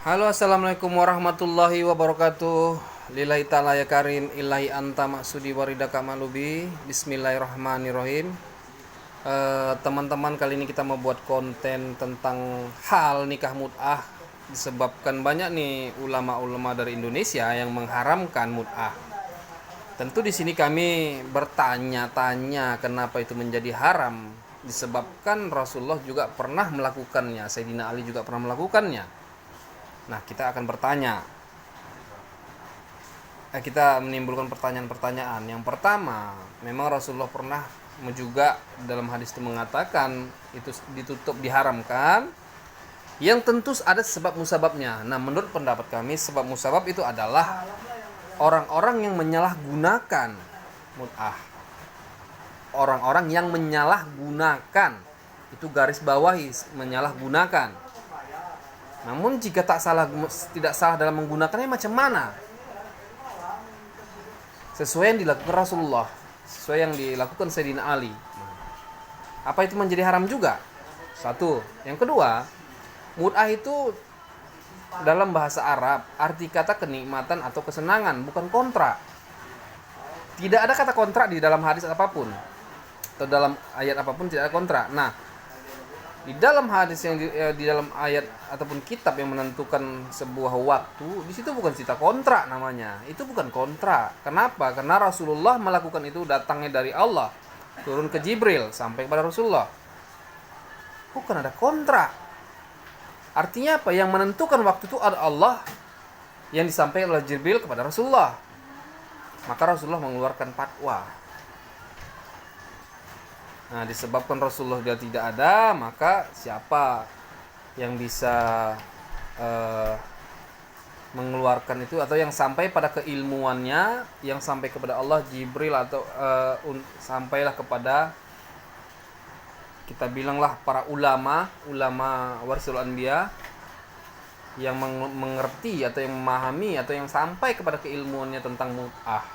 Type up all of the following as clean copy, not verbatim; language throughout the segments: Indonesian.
Halo, assalamualaikum warahmatullahi wabarakatuh. Lillahi ta'ala ya karim, ilahi anta maksudi waridaka malubi. Bismillahirrahmanirrahim. Teman-teman, kali ini kita mau buat konten tentang hal nikah mut'ah. Disebabkan banyak nih ulama-ulama dari Indonesia yang mengharamkan mut'ah. Tentu di sini kami bertanya-tanya kenapa itu menjadi haram. Disebabkan Rasulullah juga pernah melakukannya, Sayyidina Ali juga pernah melakukannya. Nah, kita akan bertanya. Kita menimbulkan pertanyaan-pertanyaan. Yang pertama, memang Rasulullah pernah juga dalam hadis itu mengatakan itu ditutup diharamkan. Yang tentu ada sebab musababnya. Nah, menurut pendapat kami sebab musabab itu adalah orang-orang yang menyalahgunakan mut'ah. Orang-orang yang menyalahgunakan. Itu garis bawahi, menyalahgunakan. Namun jika tidak salah dalam menggunakannya macam mana? Sesuai yang dilakukan Rasulullah, sesuai yang dilakukan Sayyidina Ali. Apa itu menjadi haram juga? Satu. Yang kedua, mut'ah itu dalam bahasa Arab arti kata kenikmatan atau kesenangan, bukan kontrak. Tidak ada kata kontrak di dalam hadis apapun atau dalam ayat apapun, tidak ada kontrak. Nah, di dalam hadis yang di dalam ayat ataupun kitab yang menentukan sebuah waktu, di situ bukan cerita kontrak namanya. Itu bukan kontrak. Kenapa? Karena Rasulullah melakukan itu datangnya dari Allah, turun ke Jibril sampai kepada Rasulullah. Bukan ada kontrak. Artinya apa? Yang menentukan waktu itu adalah Allah, yang disampaikan oleh Jibril kepada Rasulullah. Maka Rasulullah mengeluarkan fatwa. Nah, disebabkan Rasulullah dia tidak ada, maka siapa yang bisa mengeluarkan itu, atau yang sampai pada keilmuannya, yang sampai kepada Allah, Jibril, atau sampailah kepada, kita bilanglah para ulama warisul anbiya, yang mengerti atau yang memahami atau yang sampai kepada keilmuannya tentang mut'ah.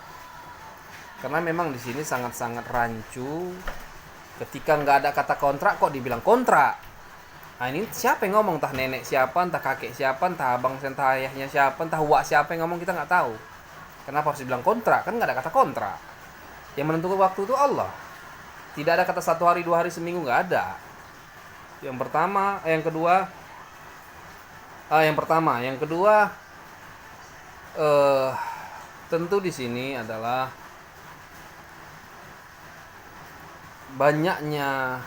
Karena memang di sini sangat-sangat rancu. Ketika nggak ada kata kontrak kok dibilang kontrak. Nah, ini siapa yang ngomong? Entah nenek siapa, entah kakek siapa, entah abang, entah ayahnya siapa, entah wak siapa yang ngomong, kita nggak tahu. Kenapa harus dibilang kontrak? Kan nggak ada kata kontrak. Yang menentukan waktu itu Allah. Tidak ada kata 1 hari, 2 hari, seminggu, nggak ada. Yang kedua, tentu di sini adalah banyaknya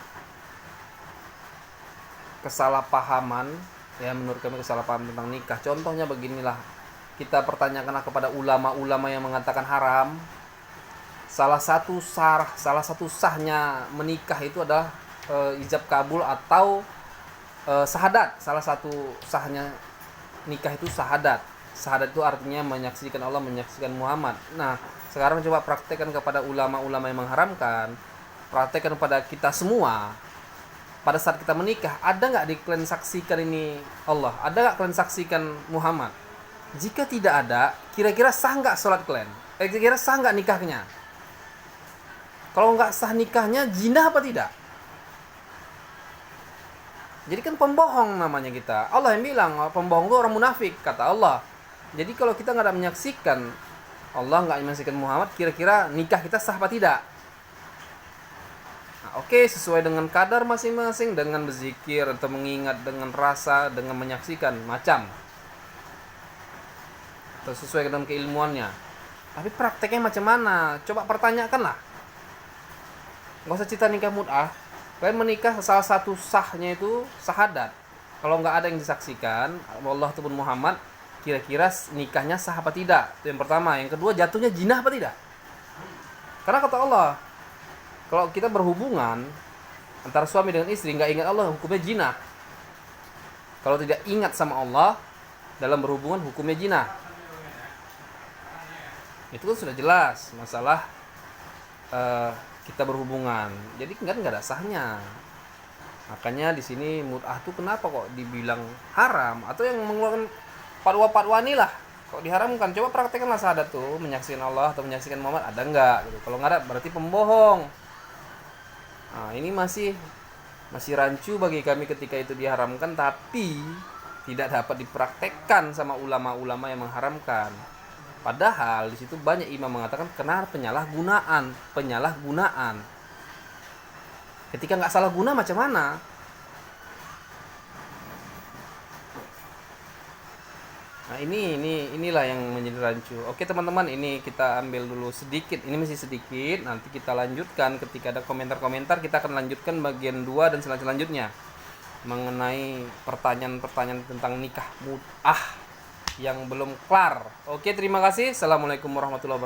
kesalahpahaman, ya menurut kami kesalahpahaman tentang nikah. Contohnya beginilah, kita pertanyakanlah kepada ulama-ulama yang mengatakan haram. Salah satu sahnya menikah itu adalah ijab kabul atau syahadat. Salah satu sahnya nikah itu syahadat. Syahadat itu artinya menyaksikan Allah, menyaksikan Muhammad. Nah, sekarang coba praktekkan kepada ulama-ulama yang mengharamkan. Praktekkan pada kita semua. Pada saat kita menikah, ada nggak di kalian saksikan ini Allah? Ada nggak kalian saksikan Muhammad? Jika tidak ada, kira-kira sah nggak sholat kalian? Kira-kira sah nggak nikahnya? Kalau nggak sah nikahnya, zina apa tidak? Jadi kan pembohong namanya kita. Allah yang bilang pembohong itu orang munafik, kata Allah. Jadi kalau kita nggak ada menyaksikan Allah, nggak menyaksikan Muhammad, kira-kira nikah kita sah apa tidak? Oke, sesuai dengan kadar masing-masing, dengan berzikir atau mengingat, dengan rasa, dengan menyaksikan macam, atau sesuai dengan keilmuannya. Tapi prakteknya macam mana? Coba pertanyakanlah. Gak usah cerita nikah mut'ah. Kalian menikah, salah satu sahnya itu syahadat. Kalau nggak ada yang disaksikan Allah ataupun Muhammad, kira-kira nikahnya sah apa tidak? Itu yang pertama. Yang kedua, jatuhnya zina apa tidak? Karena kata Allah, kalau kita berhubungan antara suami dengan istri nggak ingat Allah, hukumnya zina. Kalau tidak ingat sama Allah dalam berhubungan, hukumnya zina. Itu kan sudah jelas masalah kita berhubungan. Jadi nggak ada sahnya. Makanya di sini mut'ah tuh kenapa kok dibilang haram, atau yang mengeluarkan fatwa-fatwa inilah kok diharamkan. Coba praktekkanlah syahadat tuh, menyaksikan Allah atau menyaksikan Muhammad, ada nggak gitu. Kalau nggak ada berarti pembohong. Nah, ini masih rancu bagi kami ketika itu diharamkan. Tapi tidak dapat dipraktekkan sama ulama-ulama yang mengharamkan. Padahal di situ banyak imam mengatakan kena penyalahgunaan. Ketika nggak salah guna macam mana? Nah inilah yang menjadi rancu. Oke teman-teman, ini kita ambil dulu sedikit. Ini masih sedikit. Nanti kita lanjutkan ketika ada komentar-komentar. Kita akan lanjutkan bagian 2 dan selanjutnya mengenai pertanyaan-pertanyaan tentang nikah mut'ah yang belum kelar. Oke, terima kasih. Assalamualaikum warahmatullahi wabarakatuh.